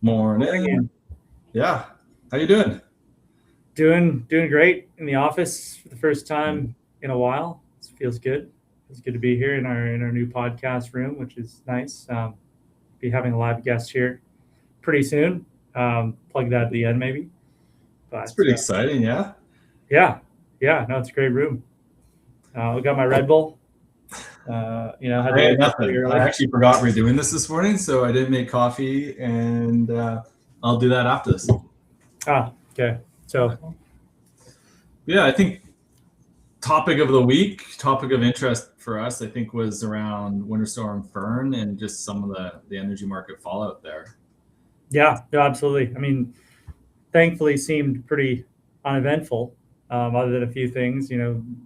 Morning. Yeah. How you doing? Doing great in the office for the first time in a while. It feels good. It's good to be here in our new podcast room, which is nice. Be having a live guest here pretty soon. Plug that at the end maybe. It's But pretty exciting, yeah. yeah, no, it's a great room. We got my Red Bull. Had I to had wake up pretty nothing. I early. actually forgot we're doing this morning, so I didn't make coffee, and I'll do that after this. Okay. So Yeah, I think topic of the week, topic of interest for us, I think, was around Winter Storm Fern and just some of the energy market fallout there. yeah, no, absolutely. I mean, thankfully seemed pretty uneventful, other than a few things.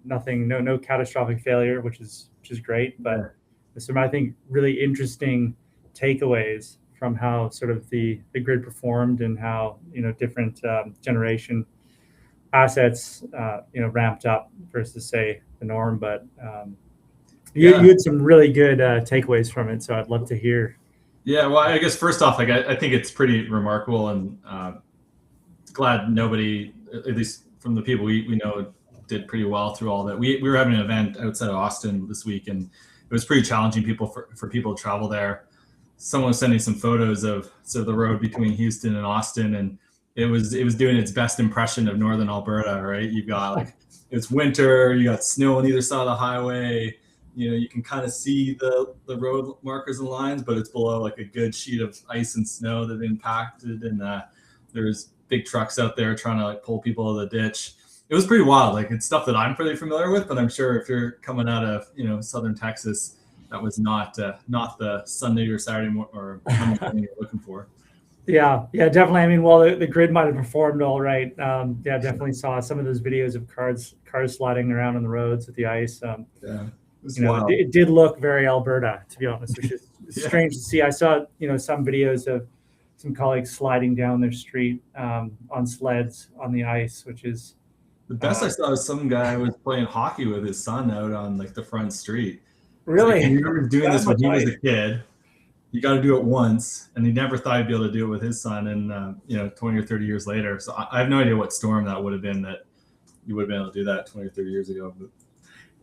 Nothing, no catastrophic failure, which is great. But Yeah. there's some, I think, really interesting takeaways from how sort of the grid performed and how different generation assets ramped up versus say the norm. But you had some really good takeaways from it, so I'd love to hear. Yeah, well, I guess first off, like I think it's pretty remarkable, and glad nobody, at least from the people we know, did pretty well through all that. We were having an event outside of Austin this week, and it was pretty challenging for people to travel there. Someone was sending some photos of the road between Houston and Austin, and it was doing its best impression of northern Alberta, right? You've got like it's winter, you got snow on either side of the highway. You can kind of see the road markers and lines, but it's below like a good sheet of ice and snow that impacted, and there's big trucks out there trying to like pull people out of the ditch. It was pretty wild. Like it's stuff that I'm pretty familiar with, but I'm sure if you're coming out of southern Texas, that was not the Sunday or Saturday or Monday morning you're looking for. Yeah, definitely. I mean, well, the grid might have performed all right. Definitely saw some of those videos of cars sliding around on the roads with the ice. Yeah. Wild. It did look very Alberta, to be honest, which is strange to see. I saw, some videos of some colleagues sliding down their street on sleds on the ice, which is the best I saw was some guy was playing hockey with his son out on like the front street. Really. He was doing this when he was a kid. You got to do it once, and he never thought he'd be able to do it with his son. And 20 or 30 years later, so I have no idea what storm that would have been that you would have been able to do that 20 or 30 years ago. But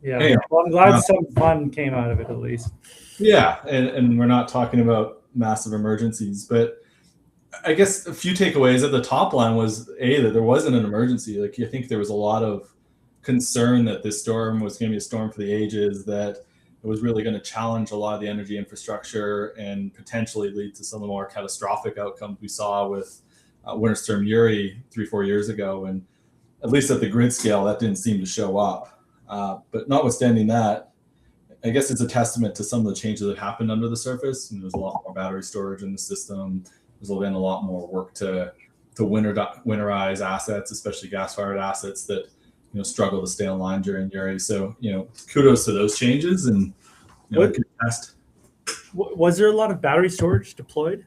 yeah, anyway, well, I'm glad some fun came out of it at least. Yeah, and we're not talking about massive emergencies, but I guess a few takeaways at the top line was that there wasn't an emergency. Like I think there was a lot of concern that this storm was going to be a storm for the ages, that it was really going to challenge a lot of the energy infrastructure and potentially lead to some of the more catastrophic outcomes we saw with Winter Storm Uri 3-4 years ago. And at least at the grid scale, that didn't seem to show up. But notwithstanding that, I guess it's a testament to some of the changes that happened under the surface. And there's a lot more battery storage in the system. There's been a lot more work to winterize assets, especially gas-fired assets that struggle to stay online during Uri. So kudos to those changes, and good test. Was there a lot of battery storage deployed?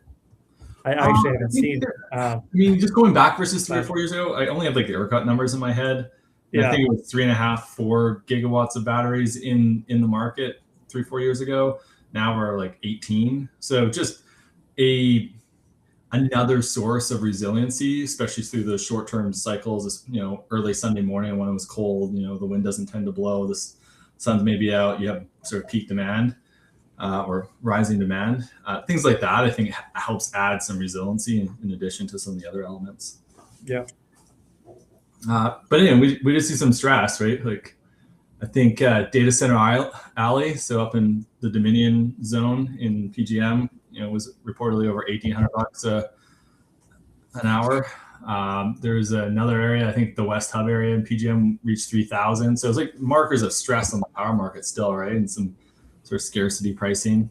I actually haven't seen. I mean, just going back versus 3 or 4 years ago, I only have like the ERCOT numbers in my head. Yeah. I think it was 3.5-4 gigawatts of batteries in the market 3-4 years ago. Now we're like 18. So just another source of resiliency, especially through the short-term cycles. Early Sunday morning when it was cold, the wind doesn't tend to blow. The sun's maybe out. You have sort of peak demand or rising demand. Things like that, I think, helps add some resiliency in addition to some of the other elements. Yeah. But anyway, we did see some stress, right? Like I think Data Center Alley, so up in the Dominion zone in PJM, was reportedly over $1,800 an hour. There's another area, I think the West Hub area in PJM reached 3,000. So it's like markers of stress on the power market still, right? And some sort of scarcity pricing.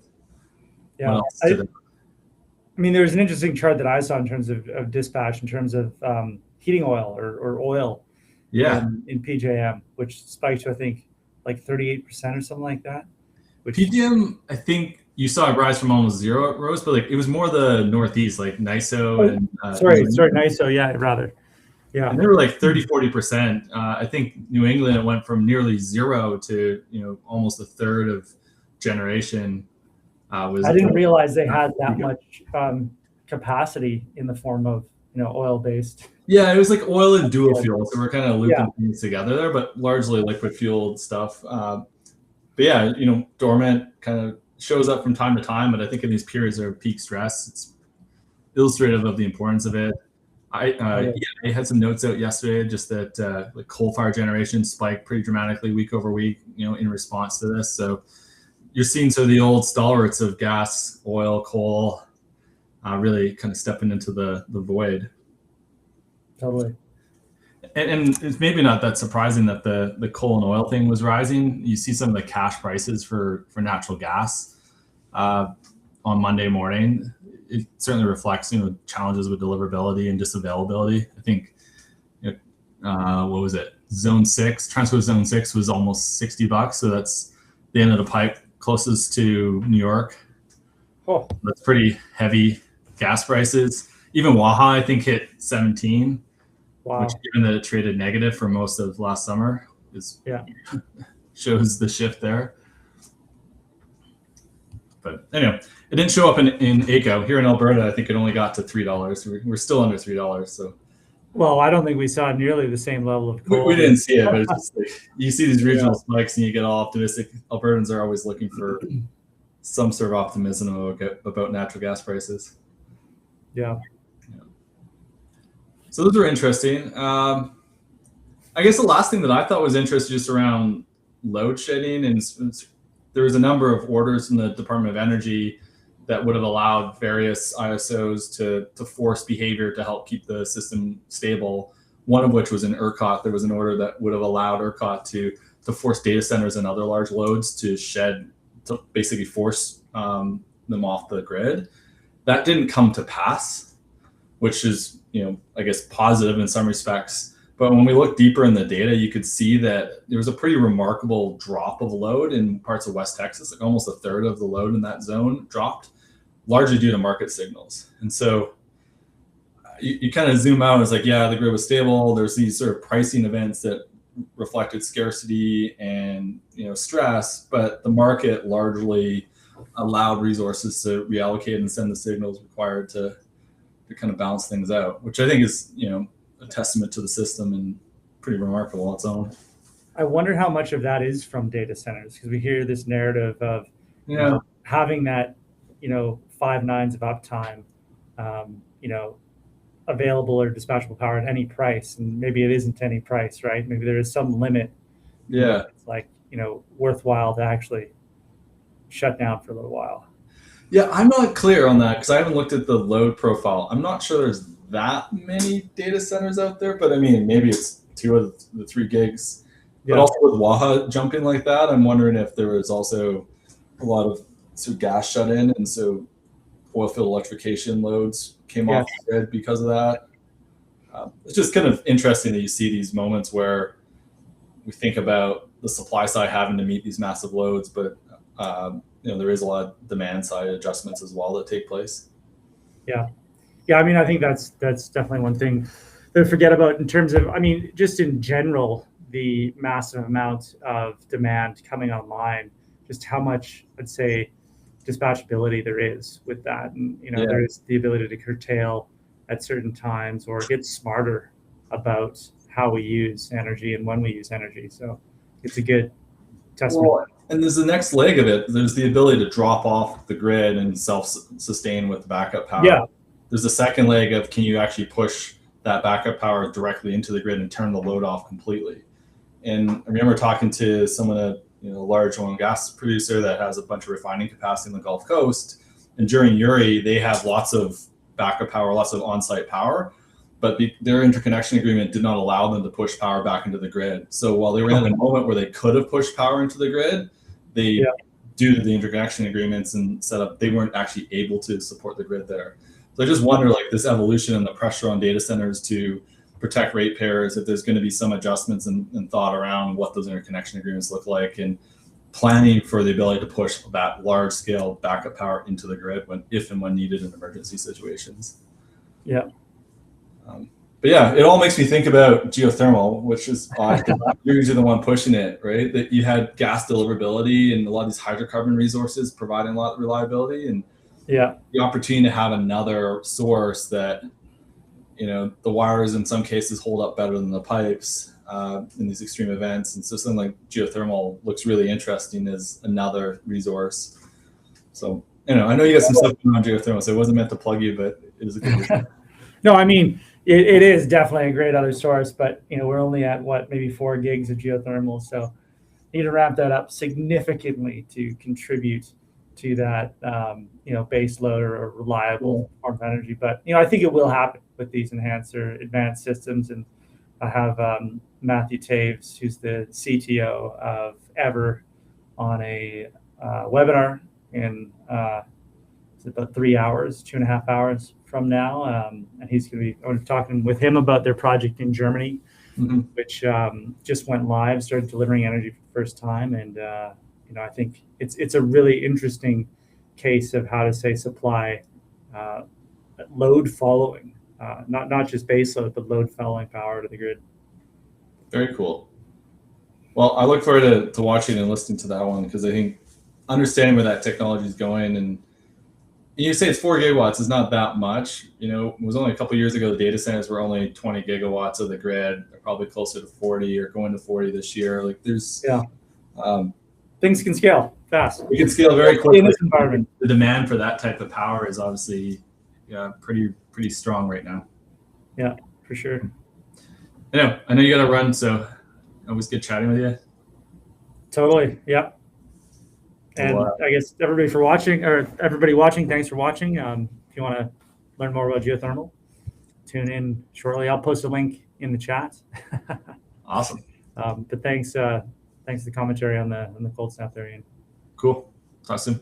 Yeah. I mean, there's an interesting chart that I saw in terms of dispatch, in terms of heating oil or oil in PJM, which spiked to, I think, like 38% or something like that. PJM, I think you saw it rise from almost zero at Rose, but like it was more the Northeast, like NISO. Sorry, NISO, yeah, rather. Yeah. And they were like 30-40%. I think New England, it went from nearly zero to, almost a third of generation. I didn't realize they had that much capacity in the form of oil based. Yeah, it was like oil and dual fuel, so we're kind of looping Yeah. things together there, but largely liquid fueled stuff. But yeah, dormant kind of shows up from time to time, but I think in these periods of peak stress, it's illustrative of the importance of it. I had some notes out yesterday just that like coal fire generation spiked pretty dramatically week over week, in response to this. So you're seeing sort of the old stalwarts of gas, oil, coal, really kind of stepping into the void. Totally. And it's maybe not that surprising that the coal and oil thing was rising. You see some of the cash prices for natural gas on Monday morning. It certainly reflects challenges with deliverability and just availability. I think what was it? Zone 6, Transco Zone 6 was almost $60, so that's the end of the pipe closest to New York. Oh, that's pretty heavy gas prices. Even Waha, I think, hit 17. wow. Which, given that it traded negative for most of last summer, shows the shift there. But anyway, it didn't show up in AECO. Here in Alberta, I think it only got to $3. We're still under $3. So, well, I don't think we saw nearly the same level of coal. We didn't see it, but it's just like you see these regional spikes and you get all optimistic. Albertans are always looking for some sort of optimism about natural gas prices. Yeah. So those were interesting. I guess the last thing that I thought was interesting just around load shedding, and there was a number of orders from the Department of Energy that would have allowed various ISOs to force behavior to help keep the system stable. One of which was in ERCOT. There was an order that would have allowed ERCOT to force data centers and other large loads to basically force them off the grid. That didn't come to pass, which is, I guess positive in some respects. But when we look deeper in the data, you could see that there was a pretty remarkable drop of load in parts of West Texas. Like almost a third of the load in that zone dropped, largely due to market signals. And so you kind of zoom out and it's like, yeah, the grid was stable. There's these sort of pricing events that reflected scarcity and stress, but the market largely allowed resources to reallocate and send the signals required to kind of balance things out, which I think is a testament to the system and pretty remarkable on its own. I wonder how much of that is from data centers, because we hear this narrative of having that 5 nines of uptime, available or dispatchable power at any price, and maybe it isn't any price, right? Maybe there is some limit. Yeah, it's like worthwhile to actually shut down for a little while. Yeah, I'm not clear on that because I haven't looked at the load profile. I'm not sure there's that many data centers out there, but I mean, maybe it's 2 of the 3 gigs. But also with Waha jumping like that, I'm wondering if there was also a lot of sort of gas shut in, and so oil field electrification loads came off the grid because of that. It's just kind of interesting that you see these moments where we think about the supply side having to meet these massive loads, but there is a lot of demand side adjustments as well that take place. Yeah. I mean, I think that's definitely one thing to forget about in terms of, just in general, the massive amount of demand coming online, just how much, I'd say, dispatchability there is with that. And, there is the ability to curtail at certain times or get smarter about how we use energy and when we use energy. So it's a good testament. Well, and there's the next leg of it. There's the ability to drop off the grid and self-sustain with backup power. Yeah. There's the second leg of, can you actually push that backup power directly into the grid and turn the load off completely? And I remember talking to someone at a large oil and gas producer that has a bunch of refining capacity in the Gulf Coast. And during Uri, they have lots of backup power, lots of on-site power, but their interconnection agreement did not allow them to push power back into the grid. So while they were in a moment where they could have pushed power into the grid, they, due to the interconnection agreements and setup, they weren't actually able to support the grid there. So I just wonder, like, this evolution and the pressure on data centers to protect ratepayers, if there's going to be some adjustments and thought around what those interconnection agreements look like, and planning for the ability to push that large scale backup power into the grid if and when needed in emergency situations. Yeah. But yeah, it all makes me think about geothermal, which is odd. You're usually the one pushing it, right? That you had gas deliverability and a lot of these hydrocarbon resources providing a lot of reliability. And Yeah. the opportunity to have another source that, the wires in some cases hold up better than the pipes in these extreme events. And so something like geothermal looks really interesting as another resource. So, I know you got some stuff going on geothermal, so it wasn't meant to plug you, but it is a good resource. No, I mean, it is definitely a great other source, but, we're only at maybe 4 gigs of geothermal. So need to ramp that up significantly to contribute to that, base load or reliable form of energy. But, I think it will happen with these advanced systems. And I have Matthew Taves, who's the CTO of Ever, on a webinar in about 3 hours, 2.5 hours from now. And he's going to be talking with him about their project in Germany, which just went live, started delivering energy for the first time. And, I think it's a really interesting case of how to say supply load following, not just base load, but load following power to the grid. Very cool. Well, I look forward to watching and listening to that one, because I think understanding where that technology is going, and you say it's 4 gigawatts is not that much. It was only a couple of years ago the data centers were only 20 gigawatts of the grid. They're probably closer to 40 or going to 40 this year. Like there's things can scale fast. We can scale very quickly in this environment. The demand for that type of power is obviously pretty strong right now. Yeah, for sure. I know you got to run, so always good chatting with you. Totally. Yeah. And I guess everybody watching, thanks for watching. If you want to learn more about geothermal, tune in shortly. I'll post a link in the chat. Awesome. But thanks for the commentary on the cold snap there, Ian. Cool. Talk soon.